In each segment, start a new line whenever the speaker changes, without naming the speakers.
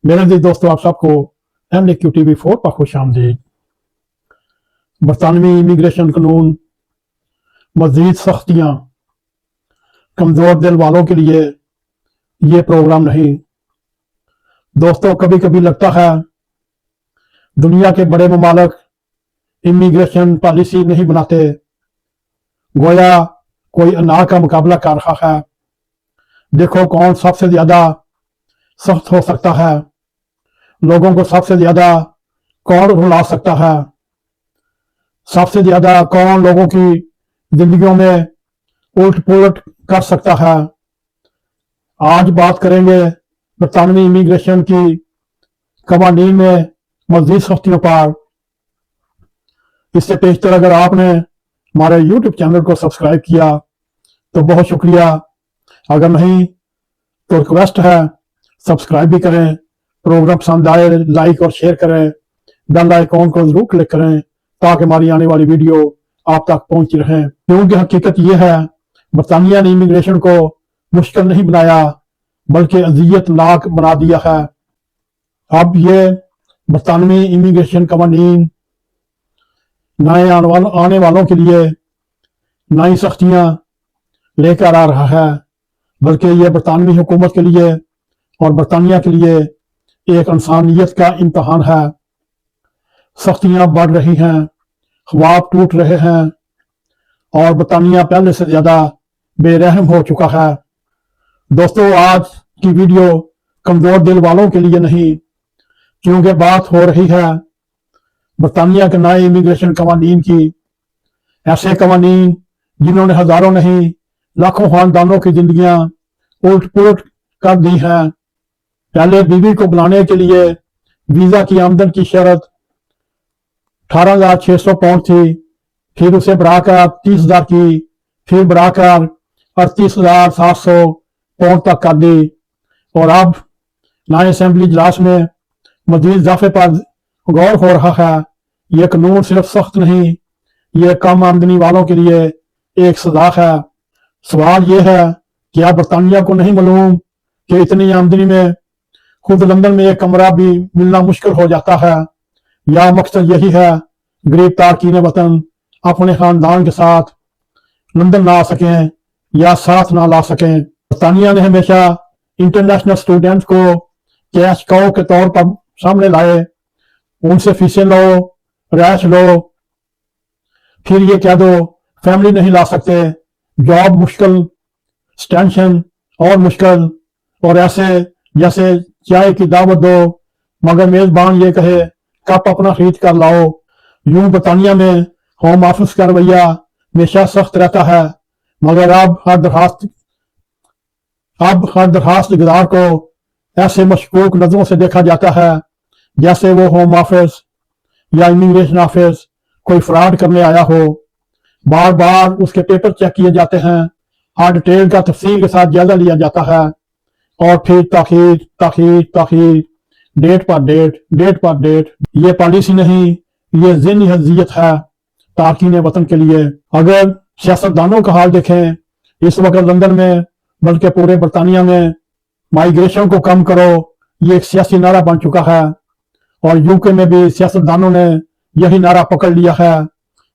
मेरे अजीज दोस्तों, आप सबको MAQ-TV4 पर खुश आमदीद। बरतानवी इमिग्रेशन कानून मजीद सख्तियाँ कमज़ोर दिल वालों के लिए ये प्रोग्राम नहीं। दोस्तों, कभी कभी लगता है दुनिया के बड़े ममालिक इमिग्रेशन पॉलिसी नहीं बनाते, गोया कोई अनार का मुकाबला कर रहा है। देखो कौन सबसे ज्यादा सख्त हो सकता है, लोगों को सबसे ज्यादा कौन रुला सकता है, सबसे ज्यादा कौन लोगों की जिंदगियों में उलट पुलट कर सकता है। आज बात करेंगे बरतानवी इमिग्रेशन की कवानीन में मजीद सख्तियों पर। इससे पेशतर अगर आपने हमारे YouTube चैनल को सब्सक्राइब किया तो बहुत शुक्रिया, अगर नहीं तो रिक्वेस्ट है सब्सक्राइब भी करें, प्रोग्राम पसंद आए लाइक और शेयर करें, बेल आइकॉन को जरूर क्लिक करें ताकि हमारी आने वाली वीडियो आप तक पहुंच रहे। क्योंकि हकीकत यह है, बरतानिया ने इमिग्रेशन को मुश्किल नहीं बनाया बल्कि अजियत लाक बना दिया है। अब ये बरतानवी इमिग्रेशन कवानीन नए आने वालों के लिए नई सख्तियां लेकर आ रहा है, बल्कि ये बरतानवी हुकूमत के लिए और बरतानिया के लिए एक इंसानियत का इम्तहान है। सख्तियां बढ़ रही हैं, ख्वाब टूट रहे हैं और बरतानिया पहले से ज्यादा बेरहम हो चुका है। दोस्तों, आज की वीडियो कमजोर दिल वालों के लिए नहीं, क्योंकि बात हो रही है बरतानिया के नए इमिग्रेशन कवानीन की। ऐसे कवानीन जिन्होंने हजारों नहीं लाखों खानदानों की जिंदगियां उलट पुलट कर दी हैं। पहले बीवी को बुलाने के लिए वीजा की आमदन की शर्त 18,600 पाउंड थी, फिर उसे बढ़ाकर 30,000 की, फिर बढ़ाकर 38,700 पाउंड तक कर दी और अब नए असेंबली इजलास में मजीद इजाफे पर गौर हो रहा है। यह कानून सिर्फ सख्त नहीं, यह कम आमदनी वालों के लिए एक सजा है। सवाल यह है, क्या बरतानिया को नहीं मालूम कि इतनी आमदनी में खुद लंदन में एक कमरा भी मिलना मुश्किल हो जाता है? या मकसद यही है गरीब तारकीन वतन अपने खानदान के साथ लंदन ना आ सकें या साथ ना ला सकें? बरतानिया ने हमेशा इंटरनेशनल स्टूडेंट्स को कैश काउ के तौर पर सामने लाए, उनसे फीसें लो, रैश लो, फिर ये कह दो फैमिली नहीं ला सकते, जॉब मुश्किल, स्टेंशन और मुश्किल, और ऐसे जैसे चाय की दावत दो मगर मेजबान ये कहे कप अपना खरीद कर लाओ। यूं बरतानिया में होम ऑफिस का रवैया हमेशा सख्त रहता है, मगर अब हर दरखास्त गुजार को ऐसे मशकूक नजरों से देखा जाता है जैसे वो होम ऑफिस या इमिग्रेशन ऑफिस कोई फ्रॉड करने आया हो। बार बार उसके पेपर चेक किए जाते हैं, हर डिटेल का तफसील के साथ जायजा लिया जाता है और फिर ताखीर, डेट पर डेट। ये पॉलिसी नहीं, ये ज़िन्नी हज़ियत है तारकीन वतन के लिए। अगर सियासतदानों का हाल देखें इस वक्त लंदन में बल्कि पूरे बरतानिया में, माइग्रेशन को कम करो ये एक सियासी नारा बन चुका है और यूके में भी सियासतदानों ने यही नारा पकड़ लिया है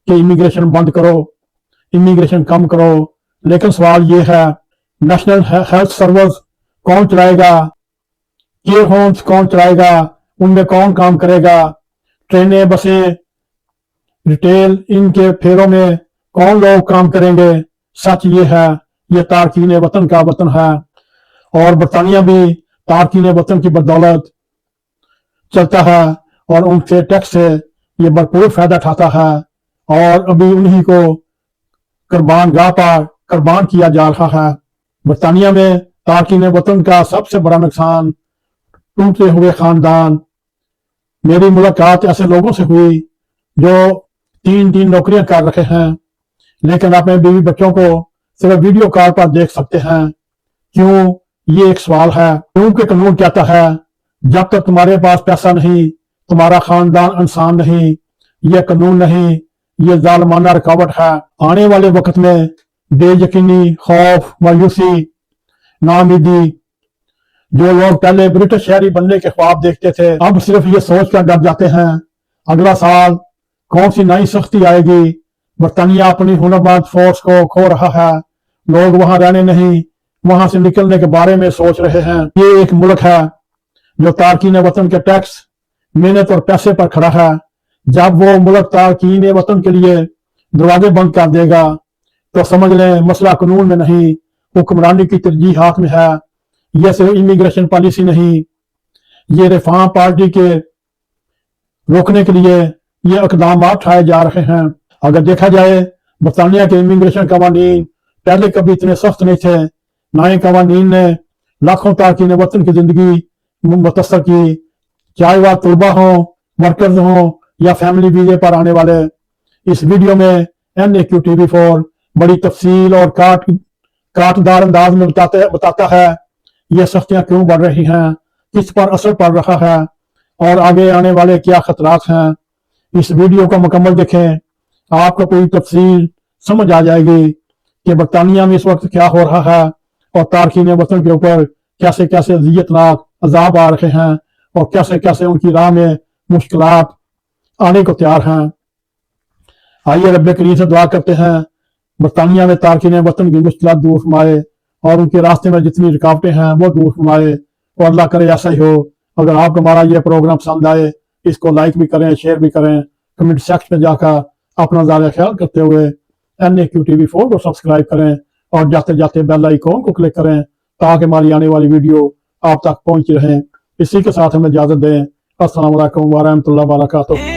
कि इमिग्रेशन बंद करो, इमिग्रेशन कम करो। लेकिन सवाल ये है, नेशनल हेल्थ सर्विस कौन चलाएगा? केयर होम्स कौन चलाएगा? उनमें कौन काम करेगा? ट्रेनें, बसें, रिटेल, इनके फेरों में कौन लोग काम करेंगे? सच ये है, ये तारकीन वतन का वतन है और बरतानिया भी तारकीन वतन की बदौलत चलता है और उनसे टैक्स से ये भरपूर फायदा उठाता है और अभी उन्हीं को कुर्बान गाह पर कुर्बान किया जा रहा है। बरतानिया में तारकीन वतन का सबसे बड़ा नुकसान टूटते हुए खानदान। मेरी मुलाकात ऐसे लोगों से हुई जो 3 नौकरियां कर रहे हैं लेकिन अपने बीवी बच्चों को सिर्फ वीडियो कॉल पर देख सकते हैं। क्यों? ये एक सवाल है। क्योंकि कानून कहता है जब तक तुम्हारे पास पैसा नहीं, तुम्हारा खानदान इंसान नहीं। यह कानून नहीं, ये जालिमाना रुकावट है। आने वाले वक्त में बेयकीनी, खौफ, मायूसी, नाउमीदी जो लोग पहले ब्रिटिश शहरी बनने के ख्वाब देखते थे अब सिर्फ ये सोच कर डर जाते हैं अगला साल कौन सी नई सख्ती आएगी। बरतानिया अपनी हुनरमंद फोर्स को खो रहा है। लोग वहां रहने नहीं वहां से निकलने के बारे में सोच रहे हैं। ये एक मुल्क है जो तारकीन वतन के टैक्स मेहनत और पैसे पर खड़ा है। जब वो मुल्क तारकीन वतन के लिए दरवाजे बंद कर देगा तो समझ लें मसला कानून में नहीं हुक्मरानी की तरजीहात में है। यह सिर्फ इमिग्रेशन पॉलिसी नहीं ये रिफॉर्म पार्टी के रोकने के लिए ये इकदाम उठाए जा रहे हैं। अगर देखा जाए बरतानिया के इमिग्रेशन कवानीन पहले कभी इतने सख्त नहीं थे। नए कवानीन ने लाखों तारकीन वतन की जिंदगी मुतासर की चाहे वह तलबा हो वर्कर्स हो या फैमिली वीजे पर आने वाले। इस वीडियो में NAQ TV4 बड़ी तफसील और काटदार अंदाज में बताता है ये सख्तियां क्यों बढ़ रही हैं किस पर असर पड़ रहा है और आगे आने वाले क्या खतरात हैं। इस वीडियो को मुकम्मल देखें आपको पूरी तफसील समझ आ जाएगी कि बरतानिया में इस वक्त क्या हो रहा है और तारकीन वतन के ऊपर कैसे कैसे अज़ियतनाक अजाब आ रहे हैं और कैसे कैसे उनकी राह में मुश्किलात आने को तैयार हैं। आइए रब्बे करीम से दुआ करते हैं बरतानिया में तारकीन वतन की मुश्किलात दूर फरमाए और उनके रास्ते में जितनी रुकावटें हैं वो दूर फरमाए और अल्लाह करे ऐसा ही हो। अगर आपको हमारा ये प्रोग्राम पसंद आए इसको लाइक भी करें शेयर भी करें कमेंट सेक्शन में जाकर अपना ज़्यादा ख्याल करते हुए NAQ TV4 को सब्सक्राइब करें और जाते जाते बेल आइकॉन को क्लिक करें ताकि हमारी आने वाली वीडियो आप तक पहुंच रहे। इसी के साथ हमें इजाजत दें। अस्सलाम वालेकुम व रहमतुल्लाहि व बरकातुहू।